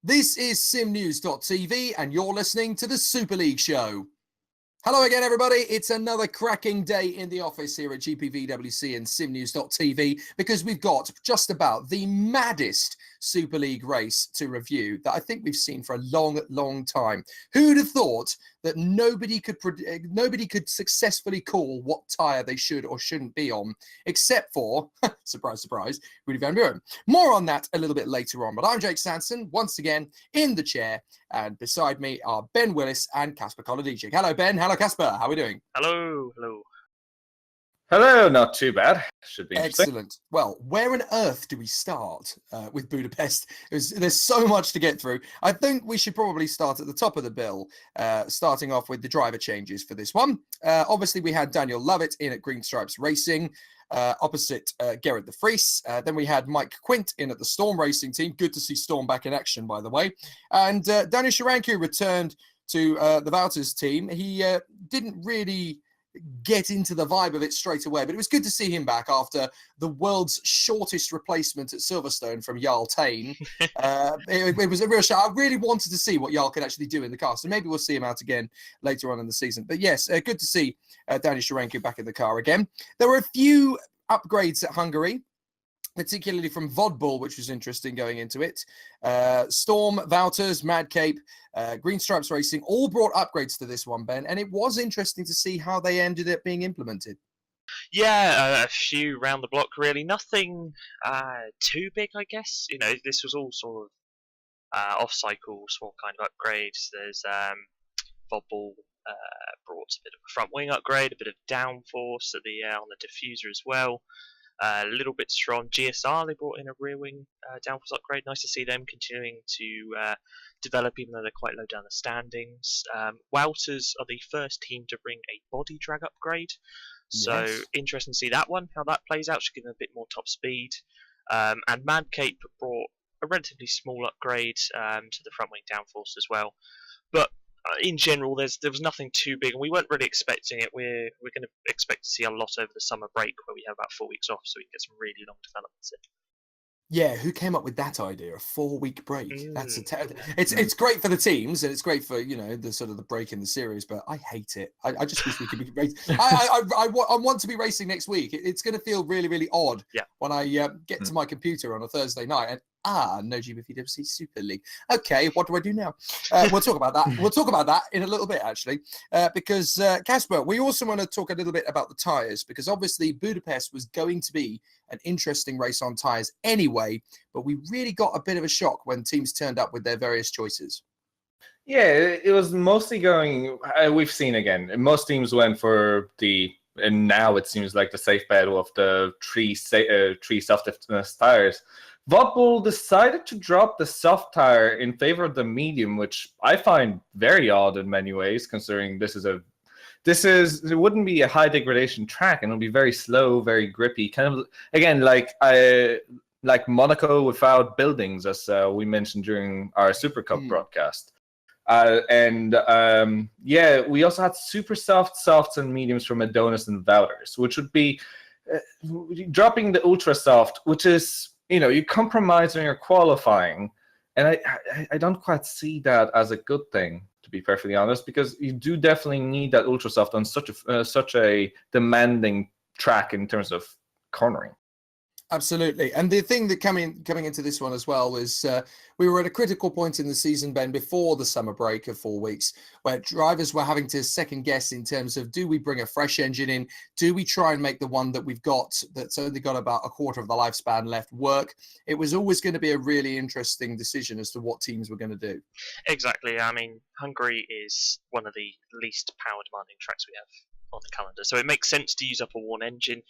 This is SimNews.TV and you're listening to the Superleague Show. Hello again, everybody. It's another cracking day in the office here at GPVWC and SimNews.TV because we've got just about the maddest Super League race to review that I think we've seen for a long, long time. Who'd have thought that nobody could successfully call what tyre they should or shouldn't be on, except for, surprise, surprise, Rudy Van Buren. More on that a little bit later on. But I'm Jake Sanson, once again in the chair, and beside me are Ben Willis and Kacper. Hello, Ben. Hello, Kacper. How are we doing? Hello. Hello, not too bad. Should be interesting. Excellent. Well, where on earth do we start with Budapest? There's so much to get through. I think we should probably start at the top of the bill, starting off with the driver changes for this one. Obviously, we had Daniel Lovett in at Green Stripes Racing, opposite Gerrit de Vries. Then we had Mike Quint in at the Storm Racing team. Good to see Storm back in action, by the way. And Daniel Sharanku returned to the Wouters team. He didn't really get into the vibe of it straight away, but it was good to see him back after the world's shortest replacement at Silverstone from Jarl Tane. It was a real show. I really wanted to see what Jarl could actually do in the car, so maybe we'll see him out again later on in the season. But yes, good to see Daniel Sharanku back in the car again. There were a few upgrades at Hungary, particularly from Vodbull, which was interesting going into it. Storm, Wouters, Mad Cape, Green Stripes Racing all brought upgrades to this one, Ben, and it was interesting to see how they ended up being implemented. Yeah, a few round the block, really. Nothing too big, I guess. You know, this was all sort of off-cycle, small kind of upgrades. There's Vodbull brought a bit of a front wing upgrade, a bit of downforce at the on the diffuser as well. A little bit strong. GSR, they brought in a rear wing downforce upgrade. Nice to see them continuing to develop, even though they're quite low down the standings. Wouters are the first team to bring a body drag upgrade. So Yes. interesting to see that one, how that plays out. Should give them a bit more top speed. And Mad Cape brought a relatively small upgrade to the front wing downforce as well. But in general, there was nothing too big, and we weren't really expecting it. We're going to expect to see a lot over the summer break, where we have about 4 weeks off, so we can get some really long developments in. Yeah, who came up with that idea? A 4-week break. That's it's great for the teams and it's great for, you know, the sort of the break in the series, but I hate it. I just wish we could be racing. I want to be racing next week. It's going to feel really, really odd when I get to my computer on a Thursday night and no GPVWC Super League. Okay, what do I do now? We'll talk about that. We'll talk about that in a little bit, actually, because Kacper, we also want to talk a little bit about the tyres, because obviously Budapest was going to be an interesting race on tyres anyway, but we really got a bit of a shock when teams turned up with their various choices. Yeah, it was mostly going. We've seen again. Most teams went for and now it seems like the safe bet of the three soft tires. Vodbull decided to drop the soft tire in favor of the medium, which I find very odd in many ways, considering it wouldn't be a high degradation track, and it'll be very slow, very grippy, kind of again like Monaco without buildings, as we mentioned during our Super Cup broadcast. We also had super softs and mediums from Adonis and Wouters, which would be dropping the ultra soft, which is, you know, you compromise on your qualifying, and I don't quite see that as a good thing, to be perfectly honest, because you do definitely need that ultra soft on such a demanding track in terms of cornering. Absolutely. And the thing that coming into this one as well was we were at a critical point in the season, Ben, before the summer break of 4 weeks, where drivers were having to second guess in terms of, do we bring a fresh engine in? Do we try and make the one that we've got that's only got about a quarter of the lifespan left work? It was always going to be a really interesting decision as to what teams were going to do. Exactly. I mean, Hungary is one of the least power demanding tracks we have on the calendar, so it makes sense to use up a worn engine.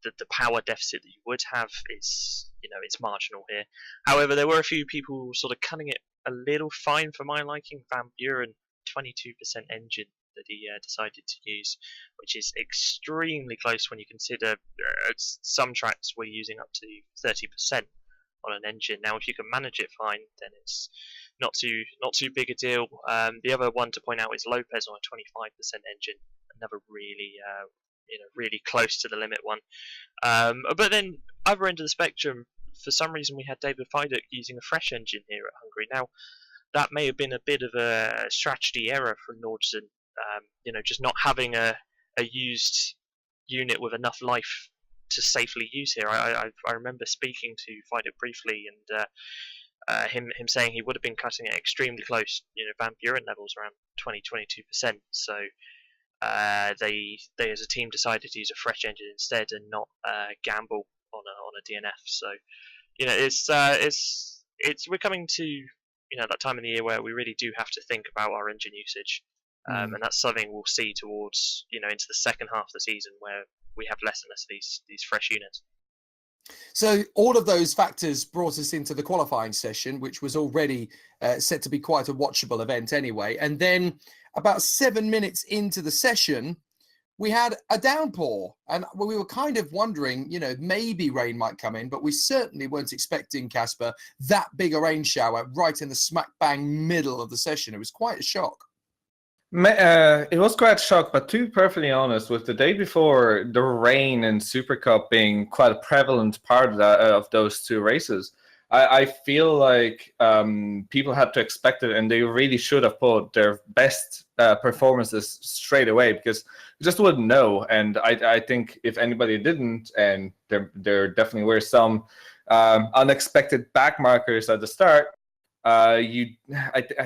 The power deficit that you would have is, you know, it's marginal here. However, there were a few people sort of cutting it a little fine for my liking. Van Buren, 22% engine that he decided to use, which is extremely close when you consider some tracks were using up to 30% on an engine. Now, if you can manage it fine, then it's not too big a deal. The other one to point out is Lopez on a 25% engine, another really really close to the limit one. But then other end of the spectrum, for some reason we had David Fiduk using a fresh engine here at Hungary. Now, that may have been a bit of a strategy error from Nordson, just not having a used unit with enough life to safely use here. I remember speaking to Fiduk briefly, and him saying he would have been cutting it extremely close. Van Buren levels around 20-22%. So they as a team decided to use a fresh engine instead and not gamble on a DNF. So it's we're coming to that time of the year where we really do have to think about our engine usage, and that's something we'll see towards into the second half of the season where we have less and less of these fresh units. So all of those factors brought us into the qualifying session, which was already set to be quite a watchable event anyway. And then about 7 minutes into the session, we had a downpour, and we were kind of wondering, maybe rain might come in, but we certainly weren't expecting, Kacper, that big a rain shower right in the smack bang middle of the session. It was quite a shock. It was quite a shock, but to be perfectly honest, with the day before the rain and Super Cup being quite a prevalent part of those two races, I feel like people had to expect it, and they really should have put their best performances straight away, because you just wouldn't know. And I think if anybody didn't, and there definitely were some unexpected back markers at the start, I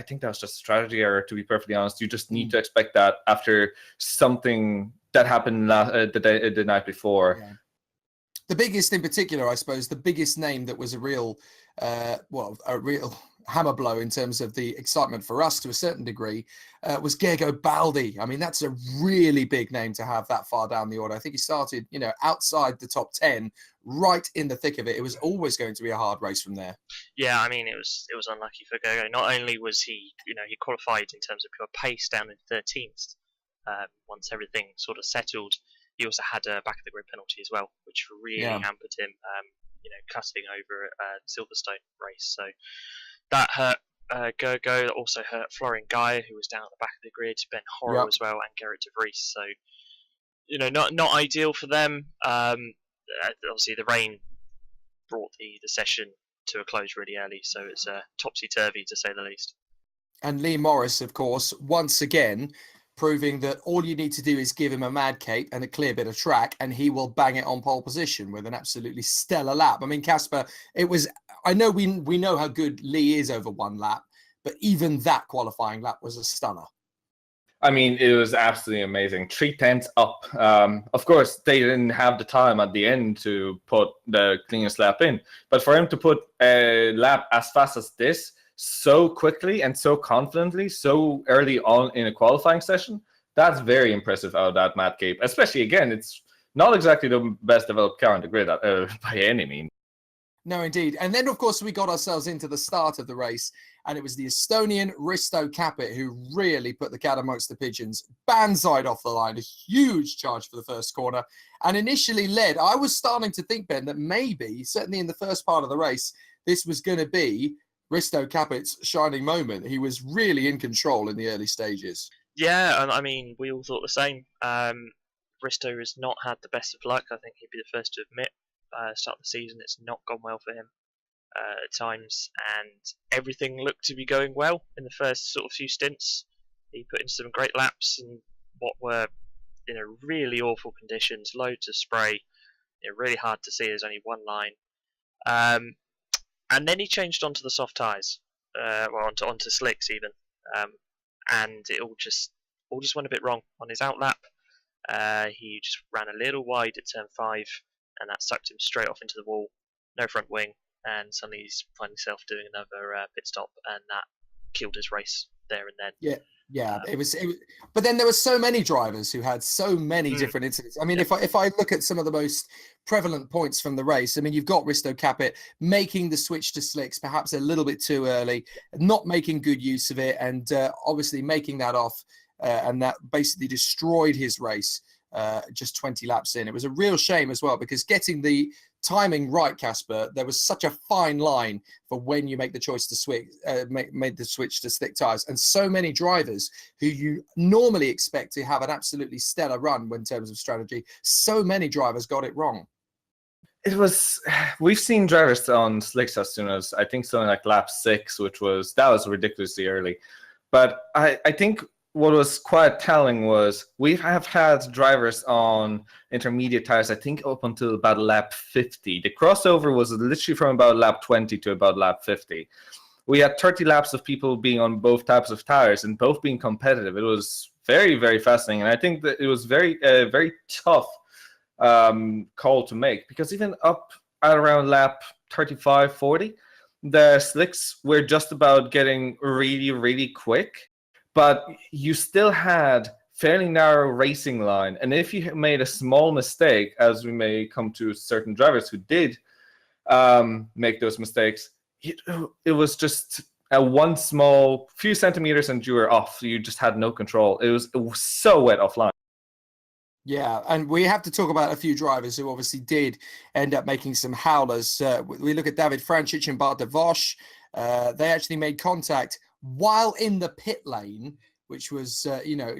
think that was just a strategy error, to be perfectly honest. You just need to expect that after something that happened the night before. Yeah. The biggest in particular, I suppose, the biggest name that was a real hammer blow in terms of the excitement for us to a certain degree was Gergo Baldi. I mean, that's a really big name to have that far down the order. I think he started, outside the top 10, right in the thick of it. It was always going to be a hard race from there. Yeah, I mean, it was unlucky for Gergo. Not only was he, he qualified in terms of pure pace down in 13th, once everything sort of settled. He also had a back of the grid penalty as well, which really hampered him, cutting over Silverstone race. So that hurt Gergo. That also hurt Florian Geyer, who was down at the back of the grid, Ben Horrell as well, and Gerrit de Vries. So, not ideal for them. Obviously, the rain brought the session to a close really early, so it's topsy-turvy, to say the least. And Lee Morris, of course, once again, proving that all you need to do is give him a mad cape and a clear bit of track, and he will bang it on pole position with an absolutely stellar lap. I mean, Kacper, I know we know how good Lee is over one lap, but even that qualifying lap was a stunner. I mean, it was absolutely amazing. 3/10 up. Of course, they didn't have the time at the end to put the cleanest lap in, but for him to put a lap as fast as this, so quickly and so confidently, so early on in a qualifying session, that's very impressive out of that Matt Cape. Especially, again, it's not exactly the best developed car on the grid by any means. No, indeed. And then, of course, we got ourselves into the start of the race, and it was the Estonian Risto Kacper who really put the cat amongst the pigeons. Banzai off the line, a huge charge for the first corner, and initially led. I was starting to think, Ben, that maybe, certainly in the first part of the race, this was going to be Risto Kacper's shining moment. He was really in control in the early stages. Yeah, I mean, we all thought the same. Risto has not had the best of luck. I think he'd be the first to admit. Start of the season, it's not gone well for him at times, and everything looked to be going well in the first sort of few stints. He put in some great laps in what were really awful conditions, loads of spray, really hard to see. There's only one line. And then he changed onto the soft tyres, onto slicks even, and it all just went a bit wrong on his outlap. He just ran a little wide at turn 5, and that sucked him straight off into the wall. No front wing, and suddenly he's finding himself doing another pit stop, and that killed his race there and then. Yeah, it was. But then there were so many drivers who had so many different incidents. I mean, if I look at some of the most prevalent points from the race, I mean, you've got Risto Kacper making the switch to slicks perhaps a little bit too early, not making good use of it, and obviously making that off, and that basically destroyed his race just 20 laps in. It was a real shame as well, because getting the timing right, Kacper, there was such a fine line for when you make the choice to switch, made the switch to slick tires, and so many drivers who you normally expect to have an absolutely stellar run in terms of strategy, so many drivers got it wrong. it was. We've seen drivers on slicks as soon as I think something like lap 6, that was ridiculously early. But I think what was quite telling was we have had drivers on intermediate tires, I think up until about lap 50. The crossover was literally from about lap 20 to about lap 50. We had 30 laps of people being on both types of tires and both being competitive. It was very, very fascinating. And I think that it was very tough call to make, because even up at around lap 35, 40, the slicks were just about getting really, really quick. But you still had fairly narrow racing line. And if you made a small mistake, as we may come to certain drivers who did make those mistakes, it was just a one small few centimeters and you were off. You just had no control. It was so wet offline. Yeah, and we have to talk about a few drivers who obviously did end up making some howlers. We look at David Francic and Bart de Vos. They actually made contact while in the pit lane, which was,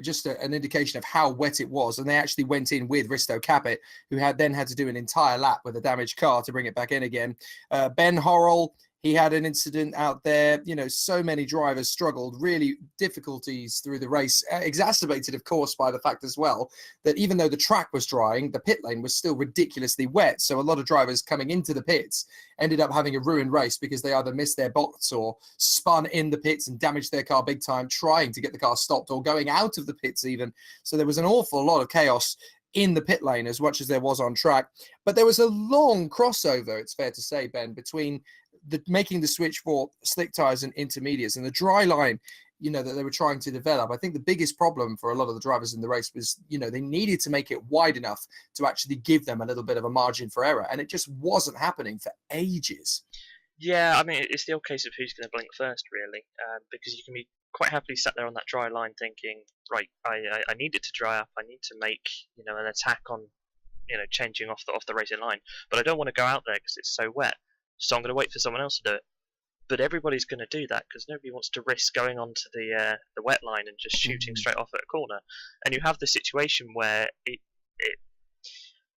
just an indication of how wet it was. And they actually went in with Risto Kacper, who had to do an entire lap with a damaged car to bring it back in again. Ben Horrell, he had an incident out there. So many drivers struggled, really difficulties through the race, exacerbated, of course, by the fact as well that even though the track was drying, the pit lane was still ridiculously wet. So a lot of drivers coming into the pits ended up having a ruined race because they either missed their box or spun in the pits and damaged their car big time trying to get the car stopped or going out of the pits even. So there was an awful lot of chaos in the pit lane as much as there was on track. But there was a long crossover, it's fair to say, Ben, between making the switch for slick tires and intermediates and the dry line, that they were trying to develop. I think the biggest problem for a lot of the drivers in the race was, they needed to make it wide enough to actually give them a little bit of a margin for error. And it just wasn't happening for ages. Yeah, I mean, it's the old case of who's going to blink first, really, because you can be quite happily sat there on that dry line thinking, right, I need it to dry up. I need to make, an attack on, changing off the racing line. But I don't want to go out there because it's so wet. So I'm going to wait for someone else to do it. But everybody's going to do that because nobody wants to risk going onto the wet line and just shooting straight off at a corner. And you have the situation where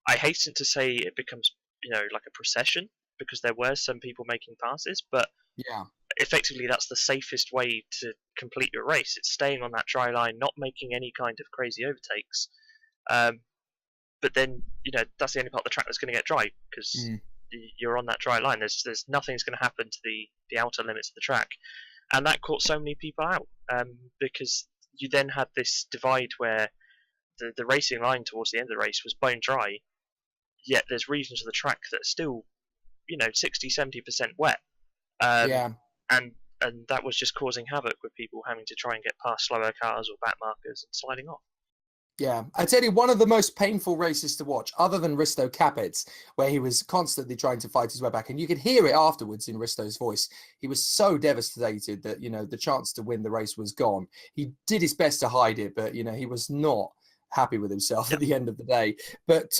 I hasten to say it becomes, like a procession because there were some people making passes, but yeah, effectively that's the safest way to complete your race. It's staying on that dry line, not making any kind of crazy overtakes. But then, that's the only part of the track that's going to get dry because you're on that dry line. There's nothing's going to happen to the outer limits of the track, and that caught so many people out because you then had this divide where the racing line towards the end of the race was bone dry, yet there's regions of the track that are still 60-70% wet, and that was just causing havoc with people having to try and get past slower cars or back markers and sliding off. Yeah, I tell you, one of the most painful races to watch, other than Risto Kacper's, where he was constantly trying to fight his way back, and you could hear it afterwards in Risto's voice. He was so devastated that the chance to win the race was gone. He did his best to hide it, but he was not happy with himself at the end of the day. But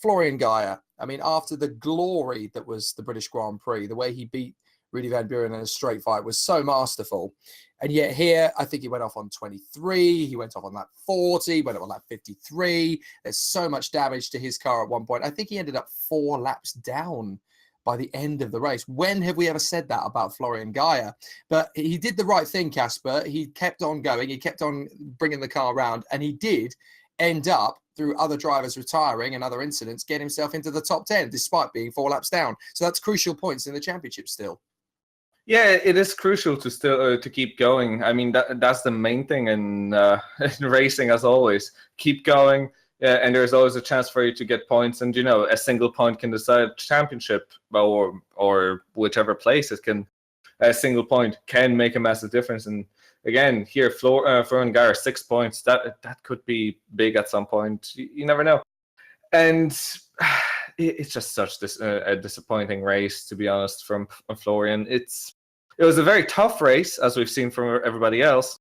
Florian Geyer, I mean, after the glory that was the British Grand Prix, the way he beat Rudy Van Buren in a straight fight was so masterful. And yet here, I think he went off on 23. He went off on lap 40, went off on lap 53. There's so much damage to his car at one point. I think he ended up 4 laps down by the end of the race. When have we ever said that about Florian Geyer? But he did the right thing, Kacper. He kept on going. He kept on bringing the car around. And he did end up, through other drivers retiring and other incidents, get himself into the top 10, despite being 4 laps down. So that's crucial points in the championship still. Yeah, it is crucial to still to keep going. I mean, that's the main thing in racing, as always. Keep going, and there's always a chance for you to get points. And a single point can decide championship, or whichever place it can. A single point can make a massive difference. And again, here, Florian Geyer, 6 points. That could be big at some point. You never know. And it's just such a disappointing race, to be honest, from Florian. It was a very tough race, as we've seen from everybody else,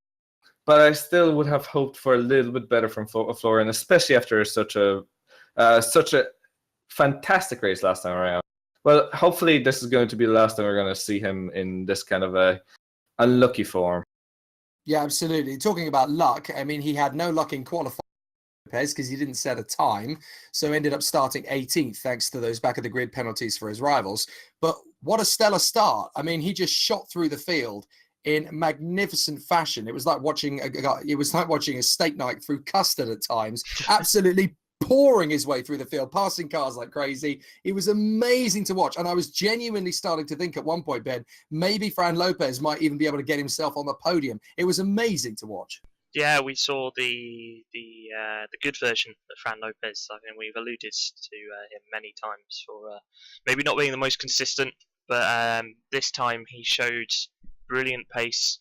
but I still would have hoped for a little bit better from Florian, especially after such a fantastic race last time around. Well, hopefully this is going to be the last time we're going to see him in this kind of a unlucky form. Yeah, absolutely. Talking about luck, I mean, he had no luck in qualifying. because he didn't set a time, so ended up starting 18th thanks to those back of the grid penalties for his rivals. But what a stellar start. I mean, he just shot through the field in magnificent fashion. It was like watching a steak night through custard at times, absolutely pouring his way through the field, passing cars like crazy. It was amazing to watch. And I was genuinely starting to think at one point, Ben, maybe Fran Lopez might even be able to get himself on the podium. It was amazing to watch. Yeah, we saw the good version of Fran Lopez. I mean, we've alluded to him many times for maybe not being the most consistent, but this time he showed brilliant pace,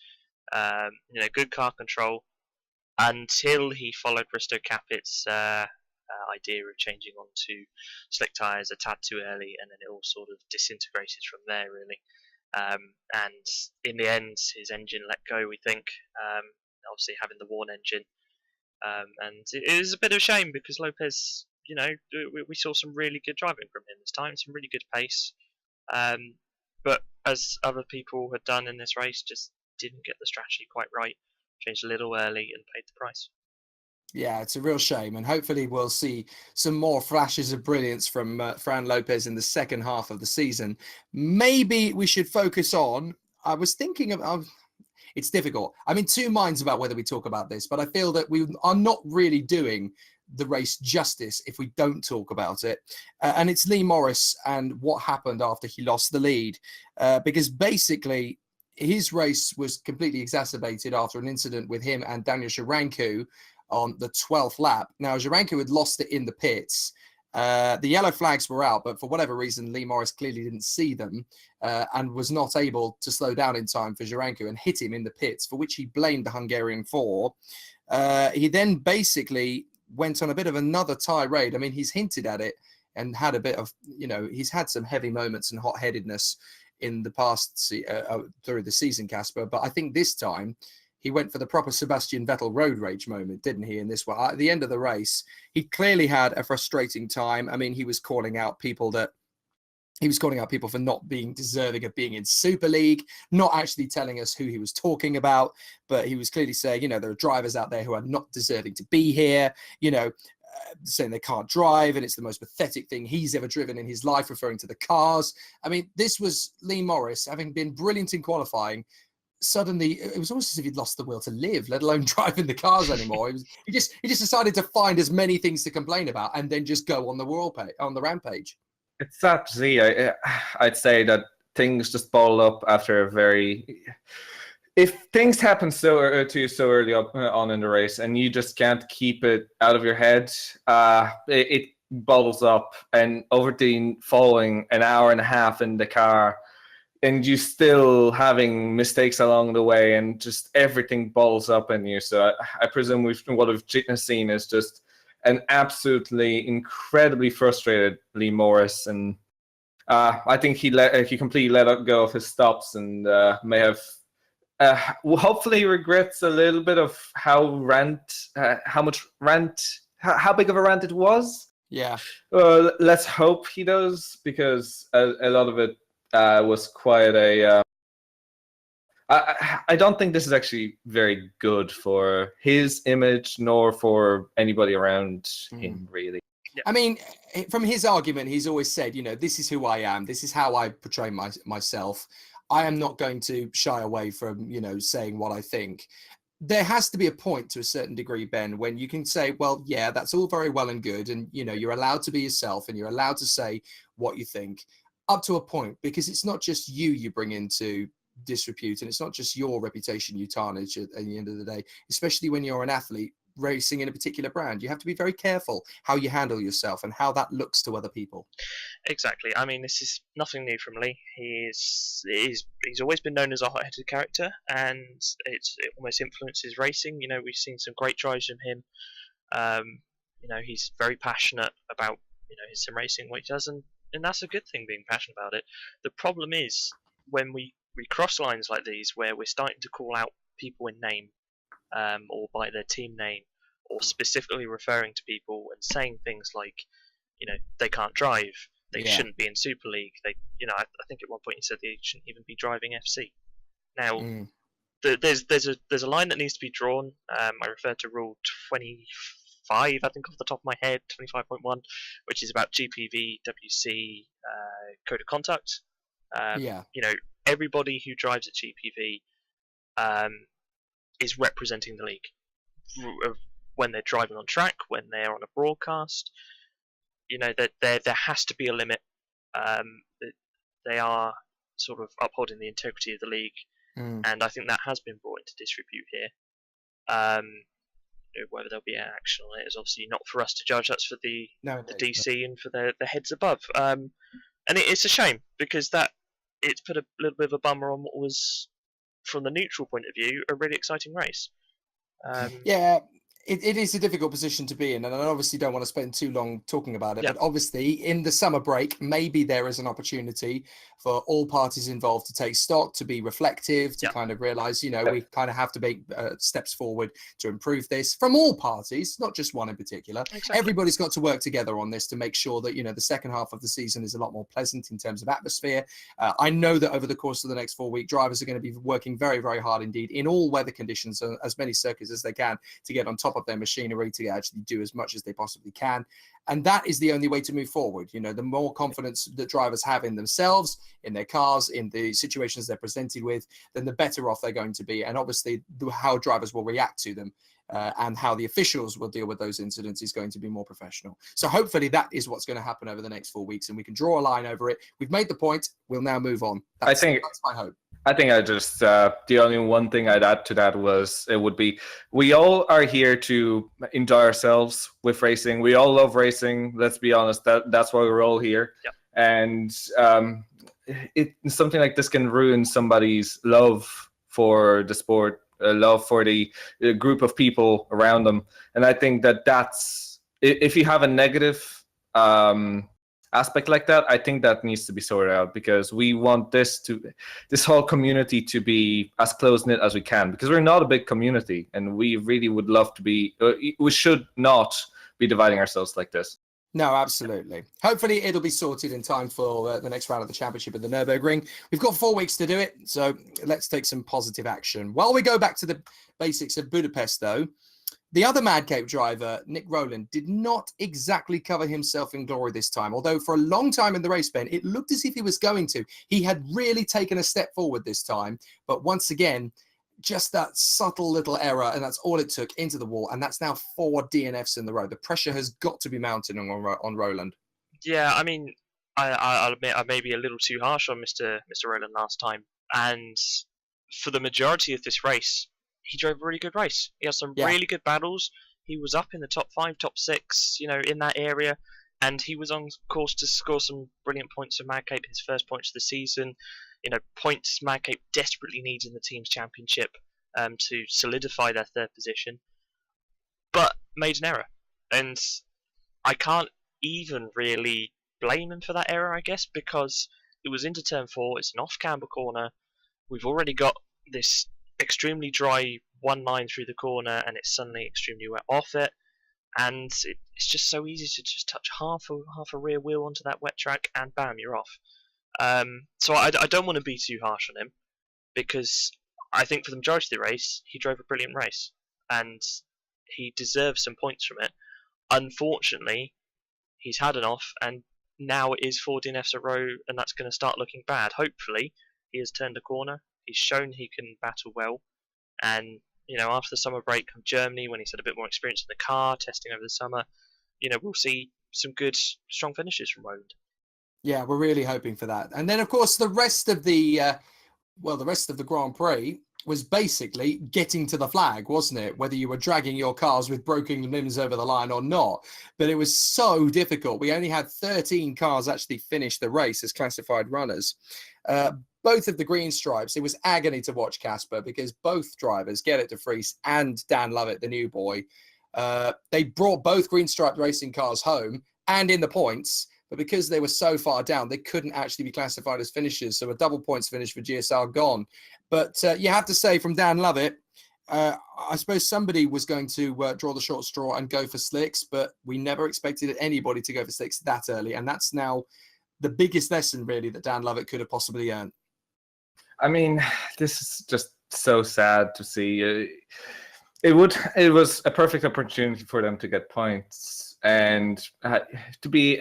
good car control, until he followed Risto Capit's idea of changing onto slick tyres a tad too early, and then it all sort of disintegrated from there, really. And in the end, his engine let go, we think. Obviously having the worn engine, and it is a bit of a shame because Lopez, we saw some really good driving from him this time, some really good pace, but as other people had done in this race, just didn't get the strategy quite right, changed a little early and paid the price. Yeah, it's a real shame, and hopefully we'll see some more flashes of brilliance from Fran Lopez in the second half of the season. Maybe we should focus on, I was thinking of it's difficult. I'm in two minds about whether we talk about this, but I feel that we are not really doing the race justice if we don't talk about it. And it's Lee Morris and what happened after he lost the lead. Because basically, his race was completely exacerbated after an incident with him and Daniel Sharanku on the 12th lap. Now, Sharanku had lost it in the pits. The yellow flags were out, but for whatever reason, Lee Morris clearly didn't see them and was not able to slow down in time for Sharanku and hit him in the pits, for which he blamed the Hungarian for. He then basically went on a bit of another tirade. I mean, he's hinted at it and had a bit of, he's had some heavy moments and hot-headedness in the past through the season, Kacper, but I think this time he went for the proper Sebastian Vettel road rage moment, didn't he, in this one? At the end of the race, he clearly had a frustrating time. I mean, he was calling out people for not being deserving of being in Super League, not actually telling us who he was talking about, but he was clearly saying, there are drivers out there who are not deserving to be here, saying they can't drive, and it's the most pathetic thing he's ever driven in his life, referring to the cars. I mean, this was Lee Morris, having been brilliant in qualifying. Suddenly, it was almost as if he'd lost the will to live, let alone driving the cars anymore. He just decided to find as many things to complain about and then just go on the rampage. It's sad to see. I'd say that things just ball up after a very. If things happen to you so early on in the race and you just can't keep it out of your head, it bubbles up. And over the following an hour and a half in the car, and you still having mistakes along the way, and just everything balls up in you. So I presume what we've seen is just an absolutely incredibly frustrated Lee Morris, and I think he completely let go of his stops, and may have hopefully regrets a little bit of how big of a rant it was. Yeah. Let's hope he does, because a lot of it was quite a. I don't think this is actually very good for his image, nor for anybody around him, really. Yeah. I mean, from his argument, he's always said, this is who I am. This is how I portray myself. I am not going to shy away from, saying what I think. There has to be a point to a certain degree, Ben, when you can say, well, yeah, that's all very well and good. And, you're allowed to be yourself and you're allowed to say what you think up to a point, because it's not just you bring into disrepute, and it's not just your reputation you tarnish at the end of the day, especially when you're an athlete racing in a particular brand. You have to be very careful how you handle yourself and how that looks to other people. Exactly. I mean, this is nothing new from Lee. He's always been known as a hot-headed character, and it almost influences racing. We've seen some great drives from him. He's very passionate about his sim racing, what he does, and that's a good thing, being passionate about it. The problem is when we cross lines like these, where we're starting to call out people in name, or by their team name, or specifically referring to people and saying things like, they can't drive, they shouldn't be in Super League. I think at one point he said they shouldn't even be driving FC. Now, there's a line that needs to be drawn. I refer to Rule I think off the top of my head, 25.1, which is about GPVWC code of conduct. Yeah. You know, everybody who drives at GPV is representing the league when they're driving on track, when they're on a broadcast. You know, that there has to be a limit. They are sort of upholding the integrity of the league, and I think that has been brought into disrepute here. Whether there'll be action on it is obviously not for us to judge. That's for the DC and for the heads above. And it's a shame because it's put a little bit of a bummer on what was, from the neutral point of view, a really exciting race. Yeah, it is a difficult position to be in, and I obviously don't want to spend too long talking about it, but obviously in the summer break, maybe there is an opportunity for all parties involved to take stock, to be reflective, to kind of realize, you know, we kind of have to make steps forward to improve this from all parties, not just one in particular. Exactly. Everybody's got to work together on this to make sure that, you know, the second half of the season is a lot more pleasant in terms of atmosphere. I know that over the course of the next 4 week, drivers are going to be working very, very hard indeed in all weather conditions, as many circuits as they can, to get on top of their machinery, to actually do as much as they possibly can. And that is the only way to move forward. You know, the more confidence that drivers have in themselves, in their cars, in the situations they're presented with, then the better off they're going to be. And obviously how drivers will react to them and how the officials will deal with those incidents is going to be more professional. So hopefully that is what's going to happen over the next 4 weeks, and we can draw a line over it. We've made the point. We'll now move on. That's my hope. I think I just, the only one thing I'd add to that would be, we all are here to enjoy ourselves with racing. We all love racing. Let's be honest, that's why we're all here. Yep. And something like this can ruin somebody's love for the sport, love for the group of people around them. And I think that's, if you have a negative aspect like that, I think that needs to be sorted out, because we want this whole community to be as close-knit as we can, because we're not a big community, and we really would love to be, we should not be dividing ourselves like this. No, absolutely. Hopefully it'll be sorted in time for the next round of the championship at the Nürburgring. We've got 4 weeks to do it, so let's take some positive action. While we go back to the basics of Budapest, though, the other Mad Cape driver, Nick Rowland, did not exactly cover himself in glory this time, although for a long time in the race, Ben, it looked as if he was going to. He had really taken a step forward this time, but once again, just that subtle little error, and that's all it took, into the wall, and that's now 4 DNFs in the row. The pressure has got to be mounted on Rowland. Yeah, I mean, I'll admit I may be a little too harsh on Mr. Rowland last time, and for the majority of this race, he drove a really good race. He had some really good battles. He was up in the top 5, top 6, you know, in that area, and he was on course to score some brilliant points for Mad Cape, his first points of the season. You know, points Mad Cape desperately needs in the team's championship to solidify their 3rd position, but made an error, and I can't even really blame him for that error, I guess, because it was into turn 4. It's an off-camber corner. We've already got this extremely dry one line through the corner, and it's suddenly extremely wet off it, and it's just so easy to just touch half a rear wheel onto that wet track, and bam, you're off. So I don't want to be too harsh on him, because I think for the majority of the race he drove a brilliant race, and he deserves some points from it. Unfortunately, he's had an off, and now it is 4 DNFs a row, and that's going to start looking bad. Hopefully he has turned a corner. He's shown he can battle well, and you know, after the summer break from Germany, when he's had a bit more experience in the car, testing over the summer, you know, we'll see some good, strong finishes from Rowland. Yeah, we're really hoping for that. And then, of course, the rest of the Grand Prix was basically getting to the flag, wasn't it? Whether you were dragging your cars with broken limbs over the line or not. But it was so difficult. We only had 13 cars actually finish the race as classified runners. Both of the green stripes, it was agony to watch Kacper, because both drivers, Gerrit de Vries and Dan Lovett, the new boy, they brought both green striped racing cars home and in the points. But because they were so far down, they couldn't actually be classified as finishers. So a double points finish for GSR gone. But you have to say, from Dan Lovett, I suppose somebody was going to draw the short straw and go for slicks, but we never expected anybody to go for slicks that early. And that's now the biggest lesson, really, that Dan Lovett could have possibly earned. I mean, this is just so sad to see. It was a perfect opportunity for them to get points and to be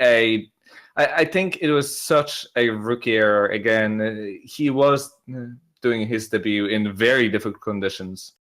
I think it was such a rookie error again. He was doing his debut in very difficult conditions,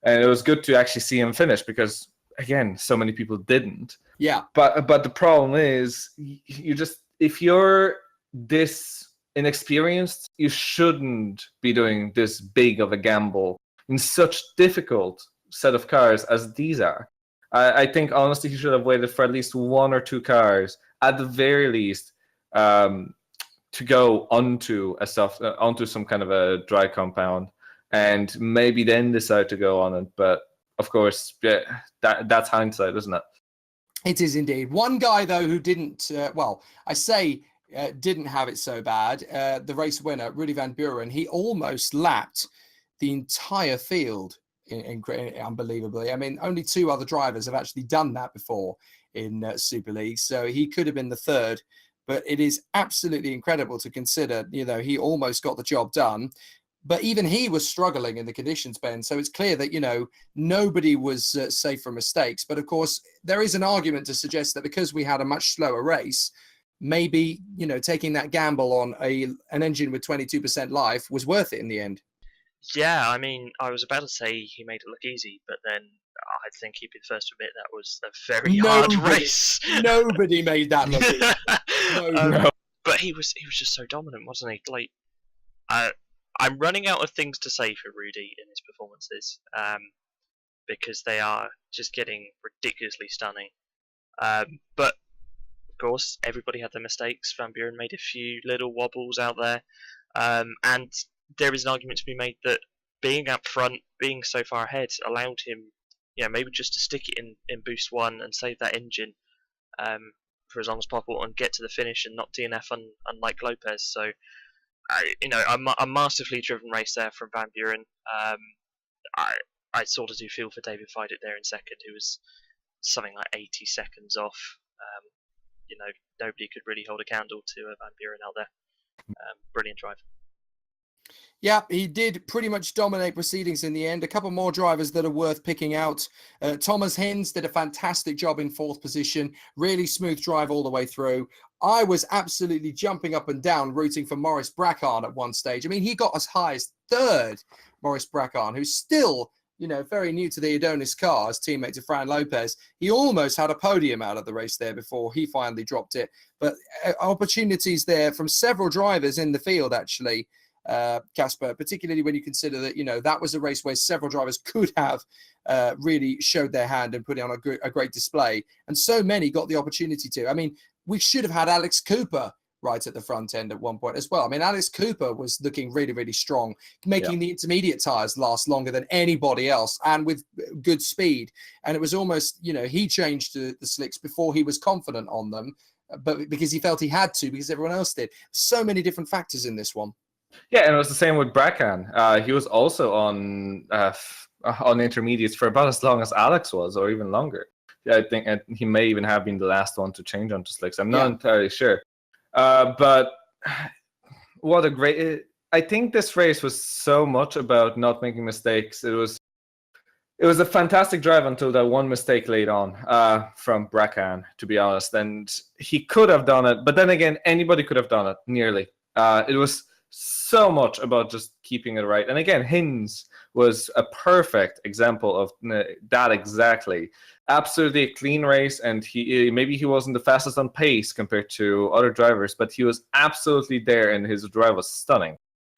and it was good to actually see him finish because again, so many people didn't. Yeah. But the problem is, you just, if you're this inexperienced, you shouldn't be doing this big of a gamble in such difficult set of cars as these are. I think honestly he should have waited for at least one or two cars at the very least to go onto onto some kind of a dry compound, and maybe then decide to go on it. But of course, yeah, that's hindsight, isn't it? It is indeed. One guy though who didn't, didn't have it so bad. The race winner, Rudy Van Buren, he almost lapped the entire field. Unbelievably. I mean, only 2 other drivers have actually done that before in Super League, so he could have been the third, but it is absolutely incredible to consider, he almost got the job done, but even he was struggling in the conditions, Ben, so it's clear that, nobody was safe from mistakes. But of course, there is an argument to suggest that because we had a much slower race, maybe, taking that gamble on an engine with 22% life was worth it in the end. Yeah, I mean, I was about to say he made it look easy, but then I think he'd be the first to admit that was a very hard race. Nobody made that look easy. No. But he was just so dominant, wasn't he? Like, I'm running out of things to say for Rudy in his performances, because they are just getting ridiculously stunning. But of course, everybody had their mistakes. Van Buren made a few little wobbles out there, and there is an argument to be made that being up front, being so far ahead, allowed him, maybe just to stick it in boost 1 and save that engine for as long as possible and get to the finish and not DNF unlike Lopez. So, a masterfully driven race there from Van Buren. I sort of do feel for David Fidett there in second, who was something like 80 seconds off. Nobody could really hold a candle to Van Buren out there. Brilliant drive. Yeah, he did pretty much dominate proceedings in the end. A couple more drivers that are worth picking out. Thomas Hinz did a fantastic job in 4th position. Really smooth drive all the way through. I was absolutely jumping up and down rooting for Maurice Brackharn at one stage. I mean, he got as high as 3rd, Maurice Brackharn, who's still, very new to the Adonis car as teammate to Fran Lopez. He almost had a podium out of the race there before he finally dropped it. But opportunities there from several drivers in the field, actually. Kacper, particularly when you consider that, that was a race where several drivers could have really showed their hand and put on a great display. And so many got the opportunity to. I mean, we should have had Alex Cooper right at the front end at one point as well. I mean, Alex Cooper was looking really, really strong, making the intermediate tires last longer than anybody else and with good speed. And it was almost, he changed the slicks before he was confident on them, but because he felt he had to, because everyone else did. So many different factors in this one. Yeah, and it was the same with Brackharn. He was also on intermediates for about as long as Alex was, or even longer. I think he may even have been the last one to change onto slicks. I'm not entirely sure. But what a great... I think this race was so much about not making mistakes. It was a fantastic drive until that one mistake late on from Brackharn, to be honest. And he could have done it, but then again, anybody could have done it, nearly. It was so much about just keeping it right. And again, Hinz was a perfect example of that exactly. Absolutely a clean race, and maybe he wasn't the fastest on pace compared to other drivers, but he was absolutely there, and his drive was stunning.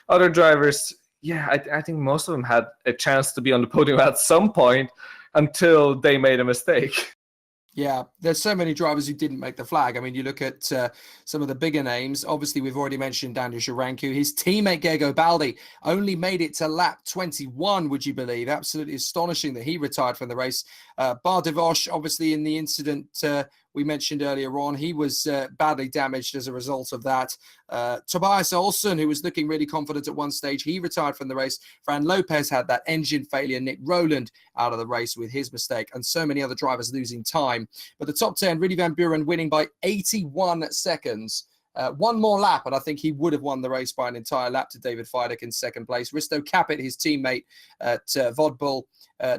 Other drivers, I think most of them had a chance to be on the podium at some point until they made a mistake. Yeah, there's so many drivers who didn't make the flag. I mean, you look at some of the bigger names. Obviously, we've already mentioned Daniel Sharanku. His teammate, Gego Baldi, only made it to lap 21, would you believe? Absolutely astonishing that he retired from the race. Bardevosh, obviously, in the incident we mentioned earlier on, he was badly damaged as a result of that. Tobias Olsen, who was looking really confident at one stage, he retired from the race. Fran Lopez had that engine failure. Nick Rowland out of the race with his mistake, and so many other drivers losing time. But the top 10, Rudy Van Buren winning by 81 seconds. One more lap, and I think he would have won the race by an entire lap to David Feidek in second place. Risto Kacper, his teammate at Vodbull,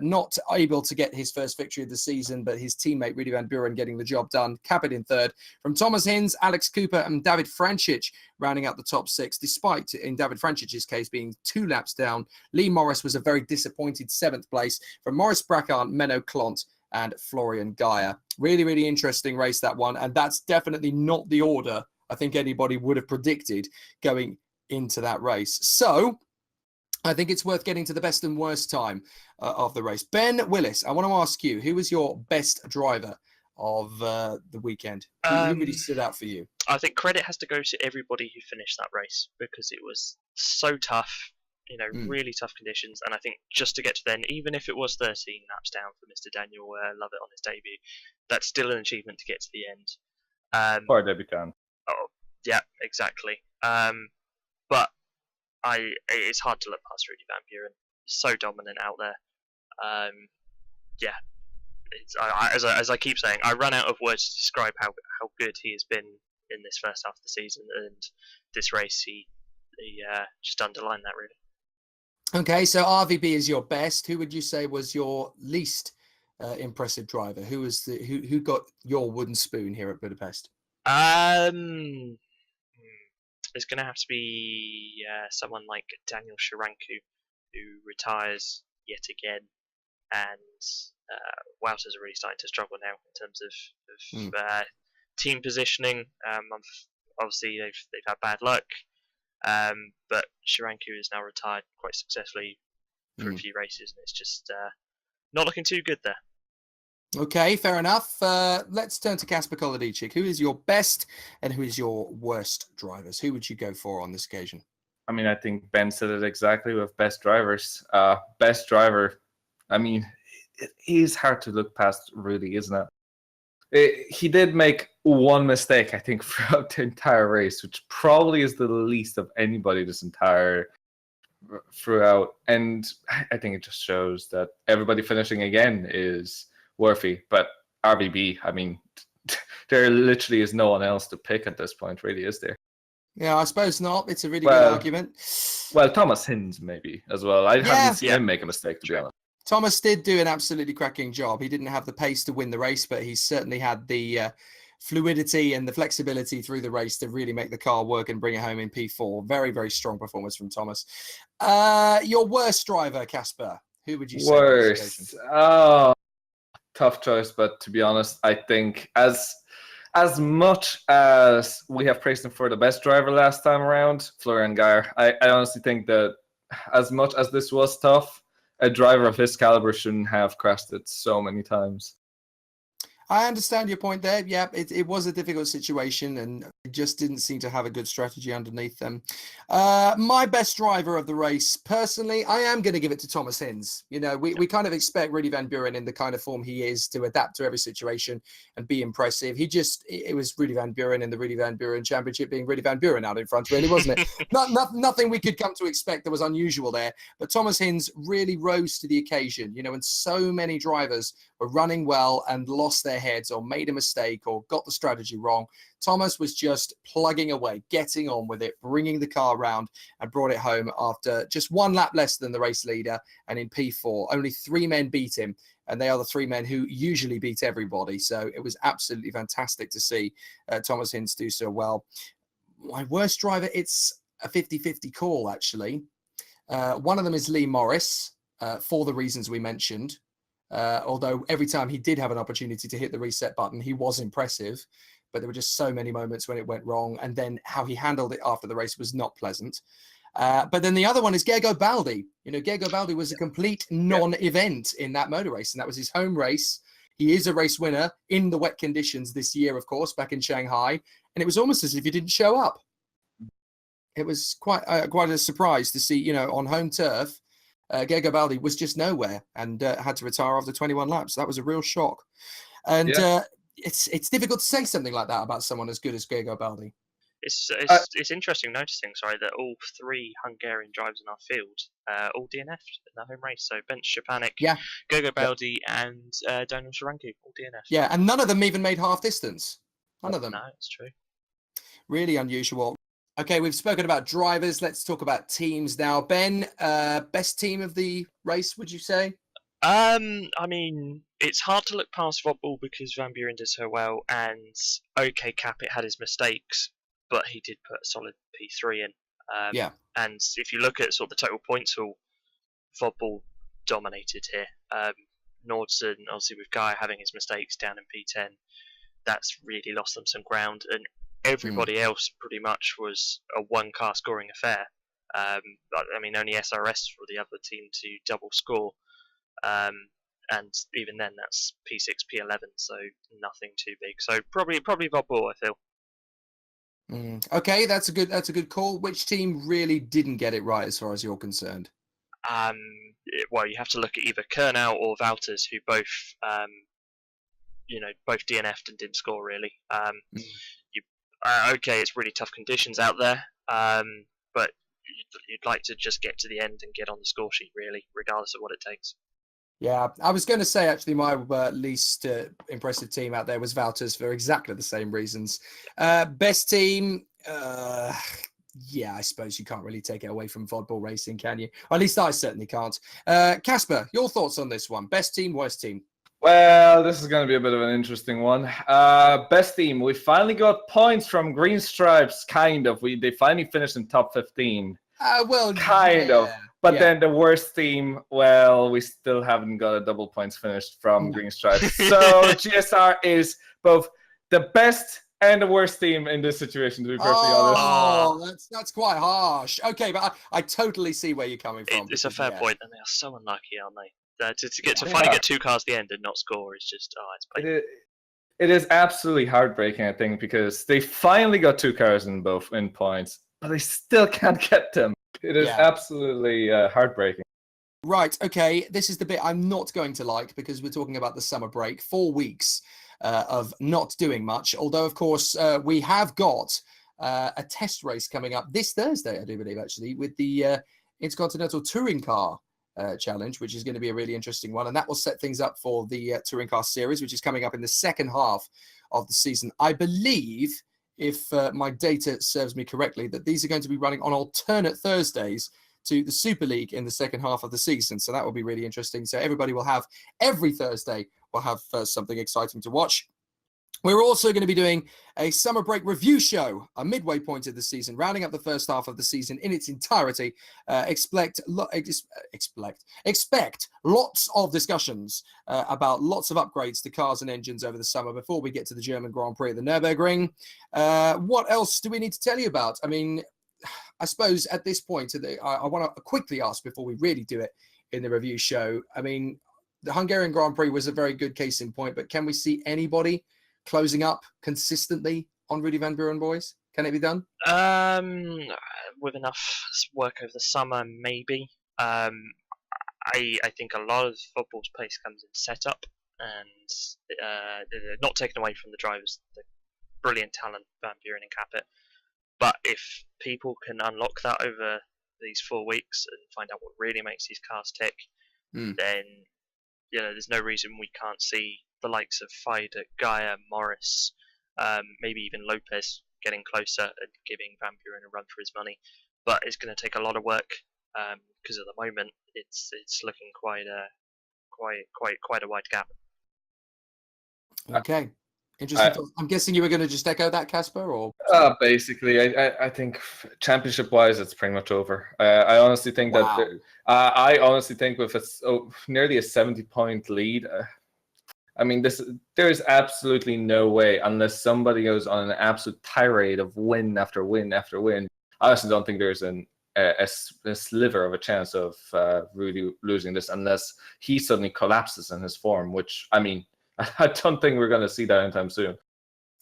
not able to get his first victory of the season, but his teammate Rudy Van Buren getting the job done. Kacper in third. From Thomas Hinz, Alex Cooper, and David Francic rounding out the top six, despite, in David Francic's case, being 2 laps down. Lee Morris was a very disappointed 7th place. From Maurice Bracquant, Menno Klont, and Florian Geyer. Really, really interesting race, that one, and that's definitely not the order I think anybody would have predicted going into that race. So I think it's worth getting to the best and worst time of the race. Ben Willis, I want to ask you, who was your best driver of the weekend? Who really stood out for you? I think credit has to go to everybody who finished that race, because it was so tough, really tough conditions. And I think just to get to then, even if it was 13 laps down for Mr. Daniel Lovett on his debut, that's still an achievement to get to the end. For a debutant. Oh, yeah, exactly. But it's hard to look past Rudy Van Buren. So dominant out there. As I keep saying, I run out of words to describe how good he has been in this first half of the season, and this race he just underlined that really. Okay, so RVB is your best. Who would you say was your least impressive driver? Who got your wooden spoon here at Budapest? It's going to have to be someone like Daniel Sharanku, who retires yet again, and Wouters are really starting to struggle now in terms of team positioning. Obviously, they've had bad luck, but Sharanku is now retired quite successfully for a few races, and it's just not looking too good there. Okay, fair enough. Let's turn to Kacper Kolodicic. Who is your best and who is your worst drivers? Who would you go for on this occasion? I mean, I think Ben said it exactly with best drivers. Best driver, I mean, it is hard to look past, really, isn't it? He did make one mistake, I think, throughout the entire race, which probably is the least of anybody throughout. And I think it just shows that everybody finishing again is worthy. But RVB, I mean, there literally is no one else to pick at this point, really, is there? Yeah, I suppose not. It's a really good argument. Well, Thomas Hinz maybe as well. I haven't seen him make a mistake, to be honest. Thomas did do an absolutely cracking job. He didn't have the pace to win the race, but he certainly had the fluidity and the flexibility through the race to really make the car work and bring it home in P4. Very, very strong performance from Thomas. Your worst driver, Kacper, who would you say? Worst? Oh, tough choice, but to be honest, I think as much as we have praised him for the best driver last time around, Florian Geyer, I honestly think that as much as this was tough, a driver of his caliber shouldn't have crashed it so many times. I understand your point there. Yeah, it was a difficult situation, and it just didn't seem to have a good strategy underneath them. My best driver of the race, personally, I am going to give it to Thomas Hinz. We kind of expect Rudy Van Buren in the kind of form he is to adapt to every situation and be impressive. It was Rudy Van Buren in the Rudy Van Buren Championship being Rudy Van Buren out in front, really, wasn't it? Nothing we could come to expect that was unusual there. But Thomas Hinz really rose to the occasion, and so many drivers were running well and lost their heads or made a mistake or got the strategy wrong. Thomas was just plugging away, getting on with it, bringing the car around, and brought it home after just 1 lap less than the race leader and in P4. Only 3 men beat him, and they are the 3 men who usually beat everybody. So it was absolutely fantastic to see Thomas Hinz do so well. My worst driver, it's a 50-50 call, actually. One of them is Lee Morris, for the reasons we mentioned. Although every time he did have an opportunity to hit the reset button, he was impressive. But there were just so many moments when it went wrong. And then how he handled it after the race was not pleasant. But then the other one is Gergo Baldi. Gergo Baldi was a complete non-event in that motor race. And that was his home race. He is a race winner in the wet conditions this year, of course, back in Shanghai. And it was almost as if he didn't show up. It was quite a surprise to see, on home turf, Gergo Baldi was just nowhere and had to retire after 21 laps. That was a real shock. And it's difficult to say something like that about someone as good as Gergo Baldi. It's interesting noticing, that all 3 Hungarian drivers in our field all DNF'd in the home race. So Ben Szczepanik, Gergo Baldi, and Daniel Sharanku all DNF'd. Yeah, and none of them even made half distance. None of them. No, it's true. Really unusual. Okay, we've spoken about drivers. Let's talk about teams now. Ben, best team of the race, would you say? I mean, it's hard to look past Rob because Van Buren did so well, and okay, Kacper had his mistakes, but he did put a solid P3 in. Yeah. And if you look at sort of the total points haul, Vauxhall dominated here. Nordson, obviously with Guy having his mistakes down in P10, that's really lost them some ground, and everybody else pretty much was a one-car scoring affair. I mean, only SRS for the other team to double score. And even then, that's P6, P11, so nothing too big. So probably Vauxhall, I feel. Okay, that's a good call. Which team really didn't get it right as far as you're concerned? Well, you have to look at either Kernau or Wouters, who both, both DNF'd and didn't score really. Okay, it's really tough conditions out there, but you'd like to just get to the end and get on the score sheet, really, regardless of what it takes. Yeah, I was going to say, actually, my least impressive team out there was Wouters for exactly the same reasons. Best team, yeah, I suppose you can't really take it away from Vodball Racing, can you? Or at least I certainly can't. Kacper, your thoughts on this one? Best team, worst team? Well, this is going to be a bit of an interesting one. Best team, we finally got points from Green Stripes, kind of. They finally finished in top 15. Well, kind of. But then the worst team, well, we still haven't got a double points finished from Green Stripes. So GSR is both the best and the worst team in this situation, to be perfectly honest. Oh, that's quite harsh. Okay, but I totally see where you're coming from. It's a fair point, and they are so unlucky, aren't they? To finally get 2 cars at the end and not score is just, it's painful. It is absolutely heartbreaking, I think, because they finally got 2 cars in points, but they still can't get them. It is absolutely heartbreaking. Right, okay, this is the bit I'm not going to like because we're talking about the summer break. 4 weeks of not doing much, although, of course, we have got a test race coming up this Thursday, I do believe, actually, with the Intercontinental Touring Car Challenge, which is going to be a really interesting one, and that will set things up for the Touring Car Series, which is coming up in the second half of the season. I believe, if my data serves me correctly, that these are going to be running on alternate Thursdays to the Super League in the second half of the season. So that will be really interesting. So everybody will have, every Thursday, will have something exciting to watch. We're also going to be doing a summer break review show, a midway point of the season, rounding up the first half of the season in its entirety. Expect lots of discussions about lots of upgrades to cars and engines over the summer before we get to the German Grand Prix at the Nürburgring. What else do we need to tell you about? I mean, I suppose at this point, I want to quickly ask before we really do it in the review show. I mean, the Hungarian Grand Prix was a very good case in point, but can we see anybody closing up consistently on Rudy Van Buren, boys? Can it be done? With enough work over the summer, maybe. I think a lot of football's pace comes in setup, and not taken away from the drivers, the brilliant talent Van Buren and Kacper. But if people can unlock that over these 4 weeks and find out what really makes these cars tick, then there's no reason we can't see the likes of Feider, Gaia, Morris, maybe even Lopez getting closer and giving Van Buren a run for his money. But it's going to take a lot of work because at the moment it's looking quite a wide gap. Okay. Interesting. I'm guessing you were going to just echo that, Kacper, or basically, I think championship-wise, it's pretty much over. I honestly think that I honestly think with nearly a 70-point lead, I mean, there is absolutely no way unless somebody goes on an absolute tirade of win after win after win. I honestly don't think there's a sliver of a chance of Rudy losing this unless he suddenly collapses in his form, which, I mean, I don't think we're going to see that anytime soon.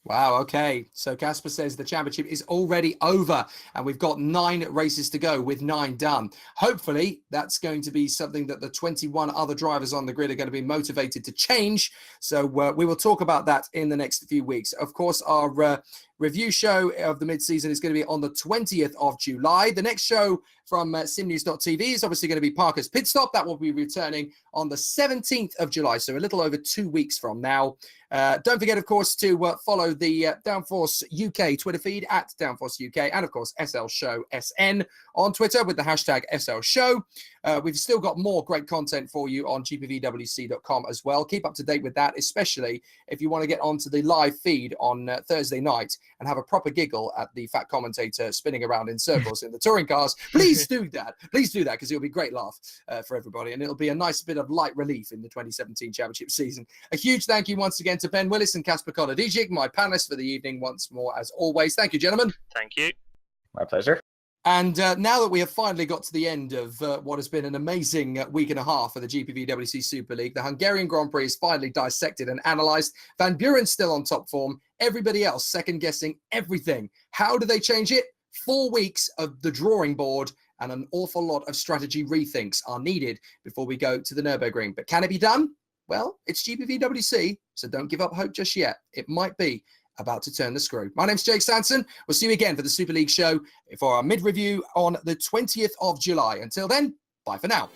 Wow, okay. So Kacper says the championship is already over and we've got 9 races to go with 9 done. Hopefully, that's going to be something that the 21 other drivers on the grid are going to be motivated to change. So we will talk about that in the next few weeks. Of course, our review show of the mid-season is going to be on the 20th of July. The next show from SimNews.TV is obviously going to be Parker's Pit Stop. That will be returning on the 17th of July, so a little over 2 weeks from now. Don't forget, of course, to follow the Downforce UK Twitter feed at Downforce UK, and of course SL Show SN on Twitter with the hashtag SL Show. We've still got more great content for you on GPVWC.com as well. Keep up to date with that, especially if you want to get onto the live feed on Thursday night and have a proper giggle at the fat commentator spinning around in circles in the touring cars. Please do that. Please do that, because it'll be a great laugh for everybody, and it'll be a nice bit of light relief in the 2017 championship season. A huge thank you once again to Ben Willis and Kacper, my panelists for the evening once more, as always. Thank you, gentlemen. Thank you. My pleasure. And now that we have finally got to the end of what has been an amazing week and a half for the GPVWC Super League, the Hungarian Grand Prix is finally dissected and analysed. Van Buren's still on top form. Everybody else second-guessing everything. How do they change it? 4 weeks of the drawing board and an awful lot of strategy rethinks are needed before we go to the Nürburgring. But can it be done? Well, it's GPVWC, so don't give up hope just yet. It might be about to turn the screw. My name's Jake Sanson. We'll see you again for the Super League show for our mid-review on the 20th of July. Until then, bye for now.